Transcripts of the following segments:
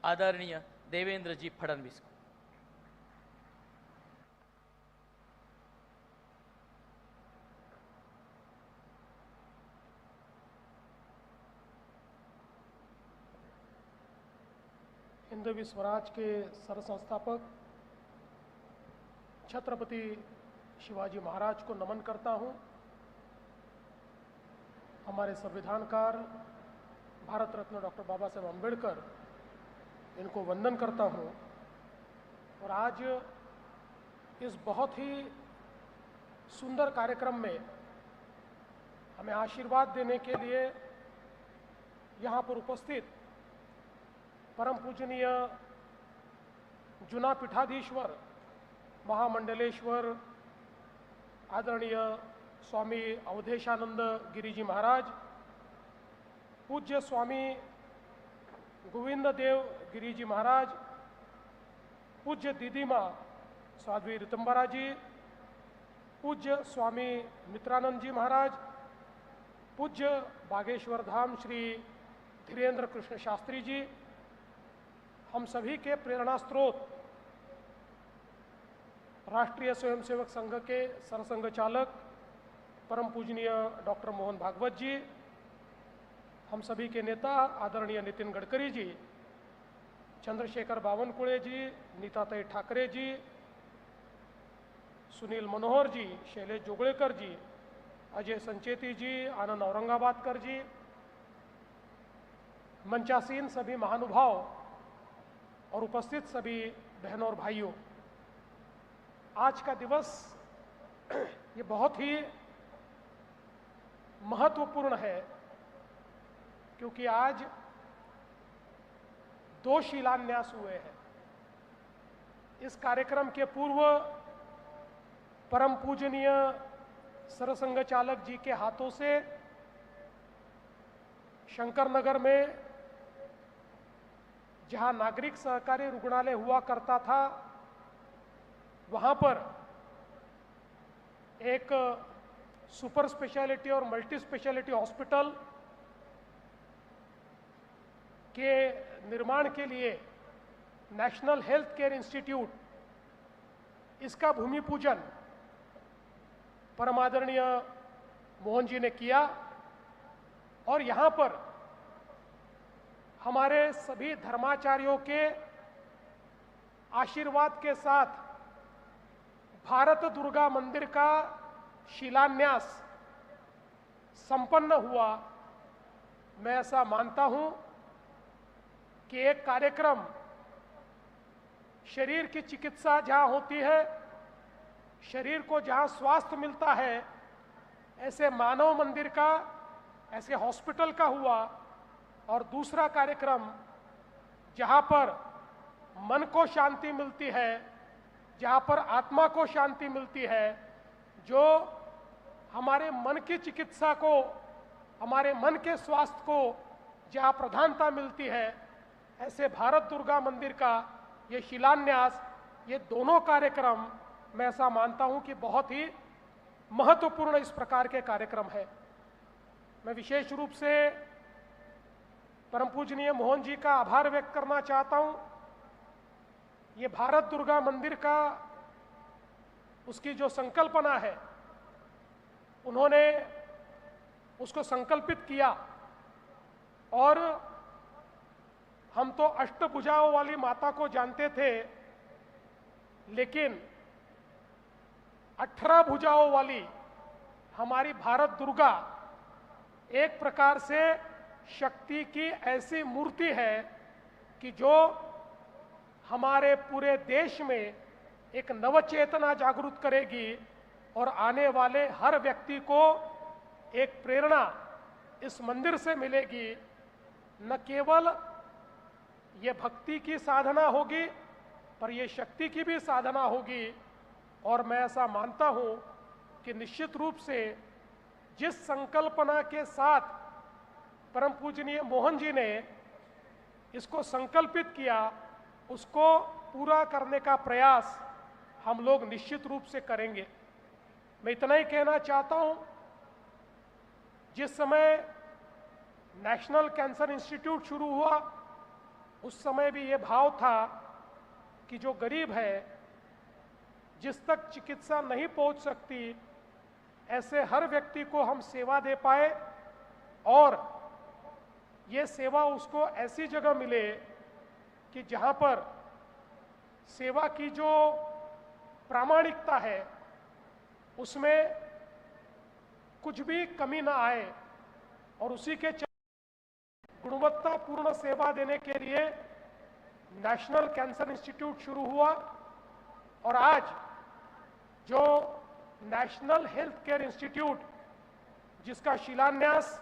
आदरणीय देवेंद्र जी फडणवीस को। हिंदवी स्वराज के सरसंस्थापक छत्रपति शिवाजी महाराज को नमन करता हूं। हमारे संविधानकार भारत रत्न डॉक्टर बाबा साहेब अम्बेडकर, इनको वंदन करता हूं। और आज इस बहुत ही सुंदर कार्यक्रम में हमें आशीर्वाद देने के लिए यहाँ पर उपस्थित परम पूजनीय जुना पीठाधीश्वर महामंडलेश्वर आदरणीय स्वामी अवधेशानंद गिरिजी महाराज, पूज्य स्वामी गोविंद देव गिरिजी महाराज, पूज्य दीदी माँ साध्वी ऋतंबरा जी, पूज्य स्वामी मित्रानंद जी महाराज, पूज्य बागेश्वर धाम श्री धीरेन्द्र कृष्ण शास्त्री जी, हम सभी के प्रेरणा स्रोत राष्ट्रीय स्वयंसेवक संघ के सरसंघ चालक परम पूजनीय डॉक्टर मोहन भागवत जी, हम सभी के नेता आदरणीय नितिन गडकरी जी, चंद्रशेखर बावनकुळे जी, नीताताई ठाकरे जी, सुनील मनोहर जी, शैलेश जोगळेकर जी, अजय संचेती जी, आनंद औरंगाबादकर जी, मंचासीन सभी महानुभाव और उपस्थित सभी बहनों और भाइयों, आज का दिवस ये बहुत ही महत्वपूर्ण है क्योंकि आज दो शिलान्यास हुए हैं। इस कार्यक्रम के पूर्व परम पूजनीय सरसंघ चालक जी के हाथों से शंकरनगर में जहां नागरिक सहकारी रुग्णालय हुआ करता था, वहां पर एक सुपर स्पेशलिटी और मल्टी स्पेशलिटी हॉस्पिटल के निर्माण के लिए नेशनल हेल्थ केयर इंस्टीट्यूट, इसका भूमि पूजन परमादरणीय मोहन जी ने किया। और यहाँ पर हमारे सभी धर्माचार्यों के आशीर्वाद के साथ भारत दुर्गा मंदिर का शिलान्यास संपन्न हुआ। मैं ऐसा मानता हूं कि एक कार्यक्रम, शरीर की चिकित्सा जहां होती है, शरीर को जहां स्वास्थ्य मिलता है, ऐसे मानव मंदिर का, ऐसे हॉस्पिटल का हुआ। और दूसरा कार्यक्रम जहां पर मन को शांति मिलती है, जहां पर आत्मा को शांति मिलती है, जो हमारे मन की चिकित्सा को, हमारे मन के स्वास्थ्य को जहां प्रधानता मिलती है, ऐसे भारत दुर्गा मंदिर का ये शिलान्यास, ये दोनों कार्यक्रम मैं ऐसा मानता हूं कि बहुत ही महत्वपूर्ण इस प्रकार के कार्यक्रम है। मैं विशेष रूप से परम पूजनीय मोहन जी का आभार व्यक्त करना चाहता हूं। ये भारत दुर्गा मंदिर का, उसकी जो संकल्पना है, उन्होंने उसको संकल्पित किया। और हम तो अष्टभुजाओं वाली माता को जानते थे, लेकिन 18 भुजाओं वाली हमारी भारत दुर्गा एक प्रकार से शक्ति की ऐसी मूर्ति है कि जो हमारे पूरे देश में एक नवचेतना जागृत करेगी और आने वाले हर व्यक्ति को एक प्रेरणा इस मंदिर से मिलेगी। न केवल ये भक्ति की साधना होगी, पर ये शक्ति की भी साधना होगी। और मैं ऐसा मानता हूं कि निश्चित रूप से जिस संकल्पना के साथ परम पूजनीय मोहन जी ने इसको संकल्पित किया, उसको पूरा करने का प्रयास हम लोग निश्चित रूप से करेंगे। मैं इतना ही कहना चाहता हूं, जिस समय नेशनल कैंसर इंस्टीट्यूट शुरू हुआ, उस समय भी ये भाव था कि जो गरीब है, जिस तक चिकित्सा नहीं पहुंच सकती, ऐसे हर व्यक्ति को हम सेवा दे पाए और ये सेवा उसको ऐसी जगह मिले कि जहां पर सेवा की जो प्रामाणिकता है उसमें कुछ भी कमी ना आए और उसी के गुणवत्तापूर्ण सेवा देने के लिए नेशनल कैंसर इंस्टीट्यूट शुरू हुआ और आज जो नेशनल हेल्थ केयर इंस्टीट्यूट जिसका शिलान्यास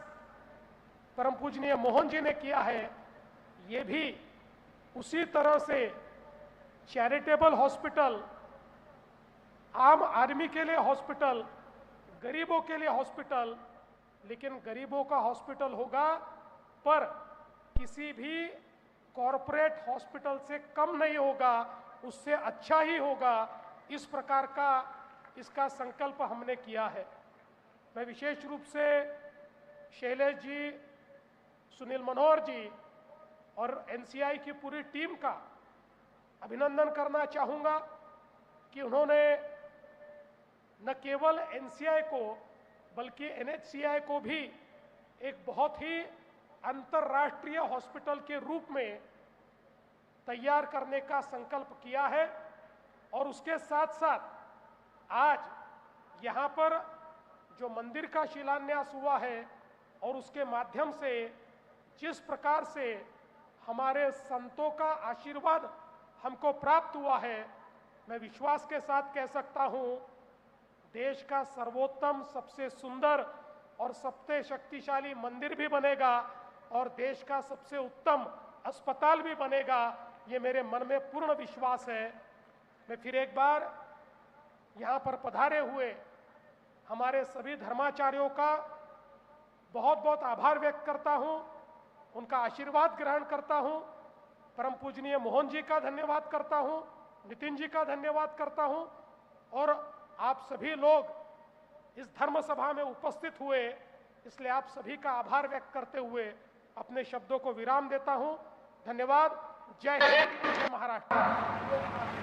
परम पूजनीय मोहन जी ने किया है, ये भी उसी तरह से चैरिटेबल हॉस्पिटल, आम आदमी के लिए हॉस्पिटल, गरीबों के लिए हॉस्पिटल, लेकिन गरीबों का हॉस्पिटल होगा पर किसी भी कॉरपोरेट हॉस्पिटल से कम नहीं होगा, उससे अच्छा ही होगा। इस प्रकार का इसका संकल्प हमने किया है। मैं विशेष रूप से शैलेश जी, सुनील मनोहर जी और एनसीआई की पूरी टीम का अभिनंदन करना चाहूँगा कि उन्होंने न केवल एनसीआई को बल्कि एनएचसीआई को भी एक बहुत ही अंतर्राष्ट्रीय हॉस्पिटल के रूप में तैयार करने का संकल्प किया है और उसके साथ साथ आज यहाँ पर जो मंदिर का शिलान्यास हुआ है और उसके माध्यम से जिस प्रकार से हमारे संतों का आशीर्वाद हमको प्राप्त हुआ है, मैं विश्वास के साथ कह सकता हूँ देश का सर्वोत्तम, सबसे सुंदर और सबसे शक्तिशाली मंदिर भी बनेगा और देश का सबसे उत्तम अस्पताल भी बनेगा। ये मेरे मन में पूर्ण विश्वास है। मैं फिर एक बार यहाँ पर पधारे हुए हमारे सभी धर्माचार्यों का बहुत बहुत आभार व्यक्त करता हूँ, उनका आशीर्वाद ग्रहण करता हूँ। परम पूजनीय मोहन जी का धन्यवाद करता हूँ, नितिन जी का धन्यवाद करता हूँ और आप सभी लोग इस धर्म सभा में उपस्थित हुए, इसलिए आप सभी का आभार व्यक्त करते हुए अपने शब्दों को विराम देता हूँ। धन्यवाद। जय हिंद, जय महाराष्ट्र।